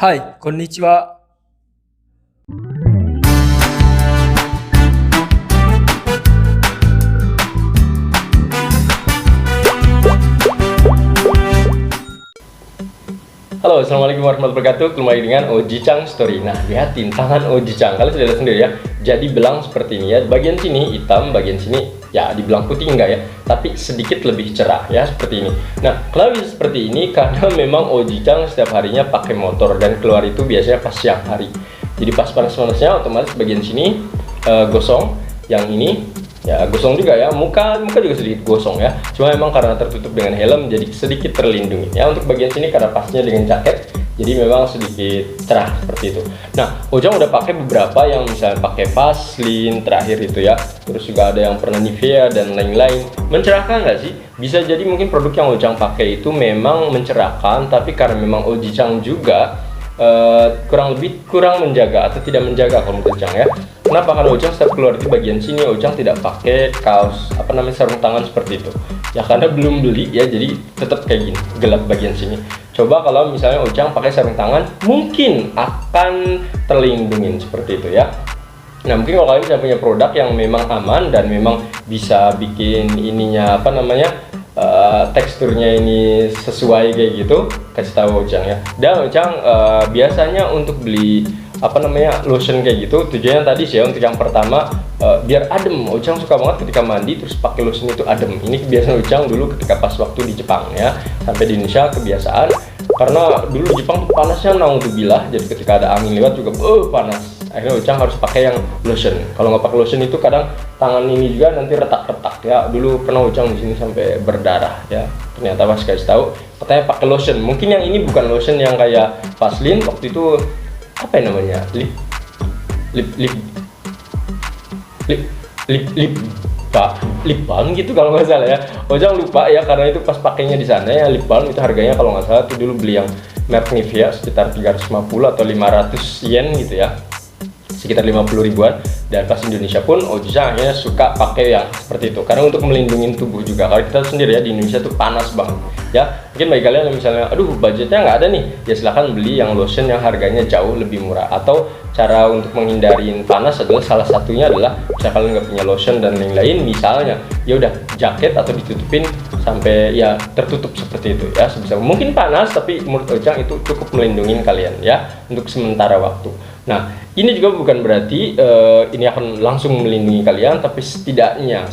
はい、こんにちは。Halo, assalamualaikum warahmatullahi wabarakatuh. Kembali dengan Oji-chan Story. Nah, lihatin tangan Oji-chan. Kalian sudah lihat sendiri ya. Jadi belang seperti ini ya. Bagian sini hitam, bagian sini ya dibilang putih enggak ya, tapi sedikit lebih cerah ya seperti ini. Nah, kenapa bisa seperti ini? Karena memang Oji-chan setiap harinya pakai motor dan keluar itu biasanya pas siang hari. Jadi pas panas-panasnya otomatis bagian sini gosong. Yang ini ya gosong juga ya, muka juga sedikit gosong ya, cuma memang karena tertutup dengan helm jadi sedikit terlindungi ya. Untuk bagian sini karena pasnya dengan jaket jadi memang sedikit cerah seperti itu. Nah, Ojang udah pakai beberapa yang misalnya pakai Vaseline terakhir itu ya, terus juga ada yang pernah Nivea dan lain-lain. Mencerahkan nggak sih? Bisa jadi mungkin produk yang Ojang pakai itu memang mencerahkan, tapi karena memang Oji-chan juga kurang menjaga atau tidak menjaga kalau menurut Ojang ya. Kenapa? Karena Ojang setiap keluar di bagian sini Ojang tidak pakai kaos sarung tangan seperti itu ya, karena belum beli ya, jadi tetap kayak gini gelap bagian sini. Coba kalau misalnya Ojang pakai sarung tangan mungkin akan terlindungin seperti itu ya. Nah, mungkin kalau kalian bisa punya produk yang memang aman dan memang bisa bikin ininya teksturnya ini sesuai kayak gitu, kasih tahu Ojang ya. Dan Ojang biasanya untuk beli lotion kayak gitu tujuannya tadi sih ya, untuk yang pertama biar adem. Ojang suka banget ketika mandi terus pakai lotion itu adem. Ini kebiasaan Ojang dulu ketika pas waktu di Jepang ya, sampai di Indonesia kebiasaan karena dulu di Jepang tuh panasnya naudzubillah, jadi ketika ada angin lewat juga panas. Akhirnya Ojang harus pakai yang lotion. Kalau nggak pakai lotion itu kadang tangan ini juga nanti retak-retak ya. Dulu pernah Ojang di sini sampai berdarah ya. Ternyata pas kasih tahu katanya pakai lotion. Mungkin yang ini bukan lotion yang kayak Vaseline waktu itu, apa yang namanya, lip balm gitu kalau nggak salah ya. Ojang lupa ya, karena itu pas pakainya di sana ya. Lip balm itu harganya kalau nggak salah tuh dulu beli yang merek Nivea sekitar 350 atau 500 yen gitu ya, sekitar 50 ribuan. Dan pas Indonesia pun Ojang akhirnya suka pakai yang seperti itu karena untuk melindungi tubuh juga. Kalau kita sendiri ya di Indonesia tuh panas banget ya. Mungkin bagi kalian yang misalnya aduh budgetnya nggak ada nih ya, silahkan beli yang lotion yang harganya jauh lebih murah. Atau cara untuk menghindari panas adalah salah satunya adalah misalnya kalian nggak punya lotion dan lain-lain, misalnya ya udah jaket atau ditutupin sampai ya tertutup seperti itu ya, sebisa mungkin panas tapi menurut Ojang itu cukup melindungi kalian ya untuk sementara waktu. Nah, ini juga bukan berarti ini akan langsung melindungi kalian, tapi setidaknya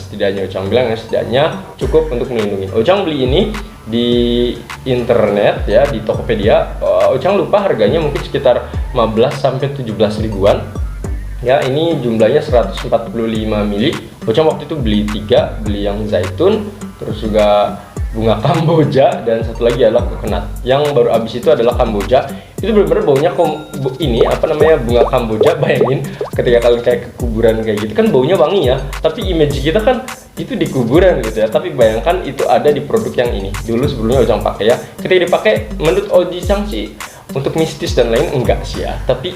Ojang bilang ya, setidaknya cukup untuk melindungi. Ojang beli ini di internet ya, di Tokopedia. Ojang lupa harganya, mungkin sekitar 15 sampai 17 ribuan. Ya, ini jumlahnya 145 mili. Ojang waktu itu beli 3, beli yang zaitun, terus juga bunga kamboja, dan satu lagi adalah coconut. Yang baru habis itu adalah kamboja. Itu benar-benar baunya bunga kamboja. Bayangin ketika kalian kayak ke kuburan kayak gitu kan baunya wangi ya, tapi image kita kan itu di kuburan gitu ya. Tapi bayangkan itu ada di produk yang ini. Dulu sebelumnya Ojang pakai ya. Ketika dipakai menurut Oji-chan sih untuk mistis dan lain enggak sih ya, tapi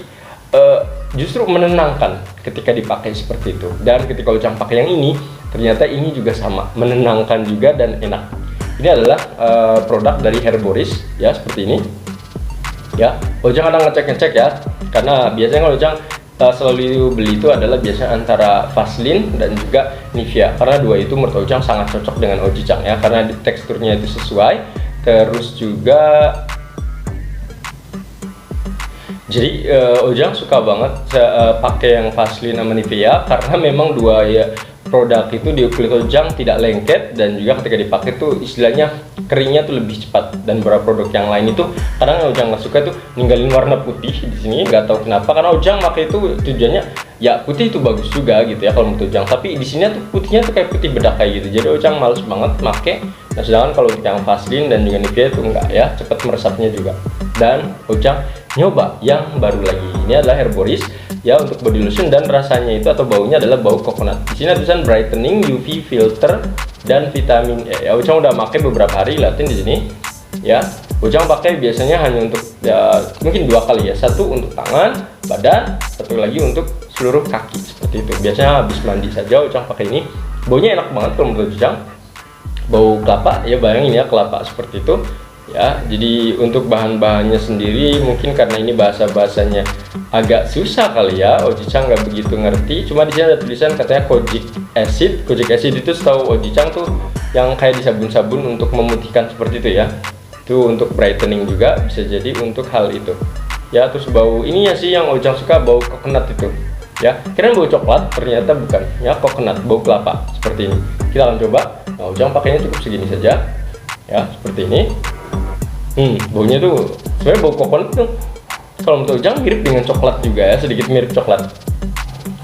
justru menenangkan ketika dipakai seperti itu. Dan ketika Ojang pakai yang ini, ternyata ini juga sama, menenangkan juga dan enak. Ini adalah produk dari Herboris ya, seperti ini ya. Ojang kadang ngecek ya, karena biasanya kalau Ojang selalu beli itu adalah biasanya antara Vaseline dan juga Nivea, karena dua itu menurut Ojang sangat cocok dengan Oji-chan ya, karena teksturnya itu sesuai. Terus juga jadi Ojang suka banget pakai yang Vaseline sama Nivea karena memang dua ya produk itu di kulit Ojang tidak lengket, dan juga ketika dipakai tuh istilahnya keringnya tuh lebih cepat. Dan beberapa produk yang lain itu kadang Ojang nggak suka tuh ninggalin warna putih di sini, nggak tahu kenapa, karena Ojang pakai itu tujuannya ya putih itu bagus juga gitu ya kalau menurut Ojang, tapi di sini tuh putihnya tuh kayak putih bedak kayak gitu, jadi Ojang males banget pakai. Nah, sedangkan kalau untuk yang Vaseline dan juga Nivea itu enggak ya, cepat meresapnya juga. Dan Ojang nyoba yang baru lagi, ini adalah Herboris ya untuk body lotion, dan rasanya itu atau baunya adalah bau coconut. Di sini tulisan brightening, UV filter, dan vitamin E. Ya, Ojang udah pakai beberapa hari, lihatin di sini ya. Ojang pakai biasanya hanya untuk ya mungkin 2 kali ya, satu untuk tangan, badan, satu lagi untuk seluruh kaki seperti itu. Biasanya habis mandi saja Ojang pakai ini. Baunya enak banget kalau menurut Ojang, bau kelapa ya, bayangin ya kelapa seperti itu. ya. Jadi untuk bahan-bahannya sendiri mungkin karena ini bahasanya agak susah kali ya, Oji-chan nggak begitu ngerti. Cuma di sini ada tulisan katanya kojic acid. Kojic acid itu setahu Oji-chan tuh yang kayak di sabun-sabun untuk memutihkan seperti itu ya. Itu untuk brightening juga, bisa jadi untuk hal itu ya. Terus bau ini ya sih yang Oji-chan suka, bau coconut itu ya. Kirain bau coklat, ternyata bukan ya, coconut, bau kelapa seperti ini. Kita akan coba. Nah, Oji-chan pakainya cukup segini saja ya, seperti ini. Baunya tuh sebenarnya bau coconut tuh kalau menurut Oji-chan mirip dengan coklat juga ya, sedikit mirip coklat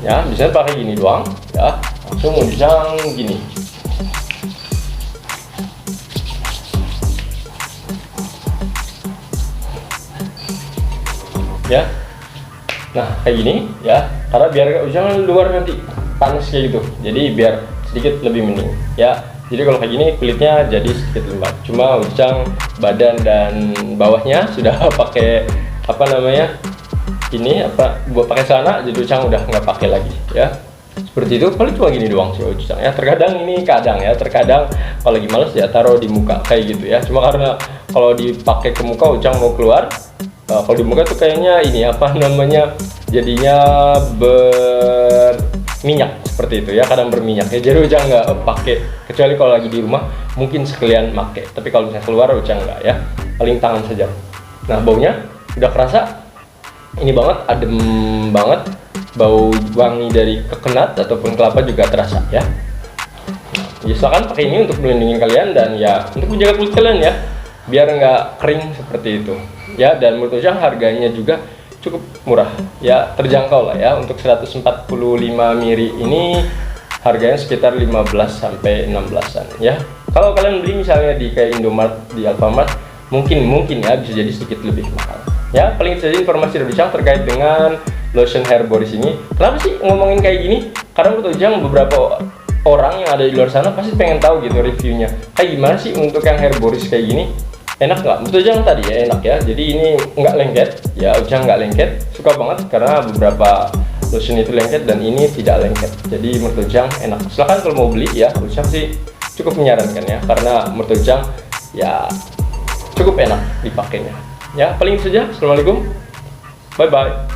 ya. Biasanya pakai gini doang ya, langsung Oji-chan gini ya. Nah kayak gini ya, karena biar Oji-chan luar nanti panas kayak gitu, jadi biar sedikit lebih mending ya. Jadi kalau kayak gini kulitnya jadi sedikit lembab. Cuma Oji-chan badan dan bawahnya sudah pakai apa namanya ini apa, buat pakai celana, jadi Oji-chan udah nggak pakai lagi ya. Seperti itu. Paling cuma gini doang sih Oji-chan ya. Terkadang terkadang kalau lagi males ya taruh di muka kayak gitu ya. Cuma karena kalau dipakai ke muka Oji-chan mau keluar, kalau di muka tuh kayaknya ini apa namanya jadinya berminyak seperti itu ya, kadang berminyak ya. Jadi Oji-chan nggak pakai, kecuali kalau lagi di rumah mungkin sekalian pakai, tapi kalau misalnya keluar Oji-chan nggak ya, paling tangan saja. Nah baunya udah kerasa ini banget, adem banget, bau wangi dari coconut ataupun kelapa juga terasa ya. Ya silakan pakai ini untuk melindungi kalian dan ya untuk menjaga kulit kalian ya, biar nggak kering seperti itu ya. Dan menurut Oji-chan harganya juga cukup murah ya, terjangkau lah ya. Untuk 145 ml ini harganya sekitar 15 sampai 16-an ya. Kalau kalian beli misalnya di kayak Indomart, di Alfamart, mungkin ya bisa jadi sedikit lebih mahal ya. Paling itu saja informasi dari Oji-chan terkait dengan lotion hair Boris ini. Kenapa sih ngomongin kayak gini? Karena menurut Oji-chan beberapa orang yang ada di luar sana pasti pengen tahu gitu reviewnya kayak gimana sih untuk yang hair Boris kayak gini. Enak nggak? Menurut Oji-chan tadi ya enak ya. Jadi ini nggak lengket ya, Oji-chan nggak lengket, suka banget karena beberapa lotion itu lengket dan ini tidak lengket. Jadi menurut Oji-chan enak. Silahkan kalau mau beli ya, Oji-chan sih cukup menyarankan ya, karena menurut Oji-chan ya cukup enak dipakainya ya. Paling itu saja. Assalamualaikum, bye bye.